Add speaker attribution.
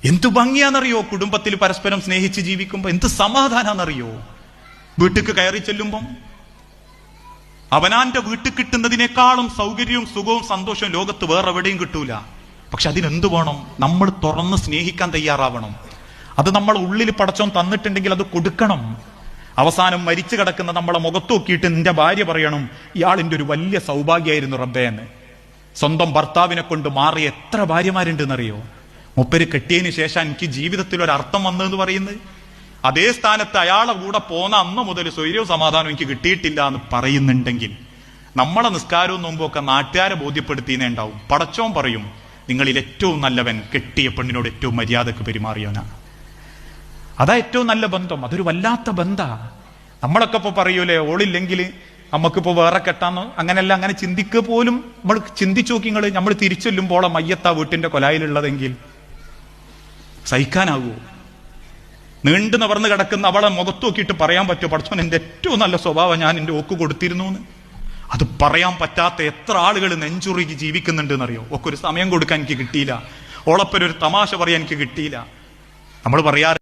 Speaker 1: എന്ത് ഭംഗിയാണെന്നറിയോ കുടുംബത്തിൽ പരസ്പരം സ്നേഹിച്ച് ജീവിക്കുമ്പോ, എന്ത് സമാധാനാന്നറിയോ വീട്ടിക്ക് കയറി ചെല്ലുമ്പം. അവനാന്റെ വീട്ടിൽ കിട്ടുന്നതിനേക്കാളും സൗകര്യവും സുഖവും സന്തോഷവും ലോകത്ത് വേറെ എവിടെയും കിട്ടൂല. പക്ഷെ അതിനെന്ത് വേണം? നമ്മൾ തുറന്ന് സ്നേഹിക്കാൻ തയ്യാറാവണം. അത് നമ്മളെ ഉള്ളിൽ പടച്ചോൻ തന്നിട്ടുണ്ടെങ്കിൽ അത് കൊടുക്കണം. അവസാനം മരിച്ചു കിടക്കുന്ന നമ്മളെ മുഖത്ത് നോക്കിയിട്ട് നിന്റെ ഭാര്യ പറയണം, ഇയാളിന്റെ ഒരു വലിയ സൗഭാഗ്യമായിരുന്നു റബ്ബേ എന്ന്. സ്വന്തം ഭർത്താവിനെ കൊണ്ട് മാറിയ എത്ര ഭാര്യമാരുണ്ടെന്നറിയോ? മുപ്പര് കെട്ടിയതിന് ശേഷം എനിക്ക് ജീവിതത്തിൽ ഒരു അർത്ഥം വന്നതെന്ന് പറയുന്നത്. അതേ സ്ഥാനത്ത് അയാളെ കൂടെ പോന്ന അന്ന് മുതൽ സ്വൈര്യവും സമാധാനവും എനിക്ക് കിട്ടിയിട്ടില്ല എന്ന് പറയുന്നുണ്ടെങ്കിൽ, നമ്മളെ നിസ്കാരവും നോമ്പൊക്കെ നാട്ടുകാരെ ബോധ്യപ്പെടുത്തിയേ ഉണ്ടാവും. പടച്ചോൻ പറയും, നിങ്ങളിൽ ഏറ്റവും നല്ലവൻ കെട്ടിയ പെണ്ണിനോട് ഏറ്റവും മര്യാദക്ക് പെരുമാറിയവനാ. അതാ ഏറ്റവും നല്ല ബന്ധം. അതൊരു വല്ലാത്ത ബന്ധാ. നമ്മളൊക്കെ ഇപ്പൊ പറയൂലേ, ഓളില്ലെങ്കിൽ നമുക്കിപ്പോ വേറെ കെട്ടാന്ന്. അങ്ങനെയല്ല, അങ്ങനെ ചിന്തിക്കുക പോലും നമ്മൾ ചിന്തിച്ചു നോക്കി. നമ്മൾ തിരിച്ചൊല്ലുമ്പോൾ മയ്യത്താ വീട്ടിന്റെ കൊലായിലുള്ളതെങ്കിൽ സഹിക്കാനാകുമോ? നീണ്ടു നിവർന്ന് കിടക്കുന്ന അവളെ മുഖത്ത് നോക്കിയിട്ട് പറയാൻ പറ്റുമോ, പടച്ചോൻ എന്റെ ഏറ്റവും നല്ല സ്വഭാവം ഞാൻ എന്റെ ഓക്ക് കൊടുത്തിരുന്നു എന്ന്? അത് പറയാൻ പറ്റാത്ത എത്ര ആളുകൾ നെഞ്ചുറുകി ജീവിക്കുന്നുണ്ട് എന്നറിയോ? ഒക്കെ ഒരു സമയം കൊടുക്കാൻ എനിക്ക് കിട്ടിയില്ല, ഓളപ്പൊരു തമാശ പറയാൻ എനിക്ക് കിട്ടിയില്ല. നമ്മൾ പറയാറ്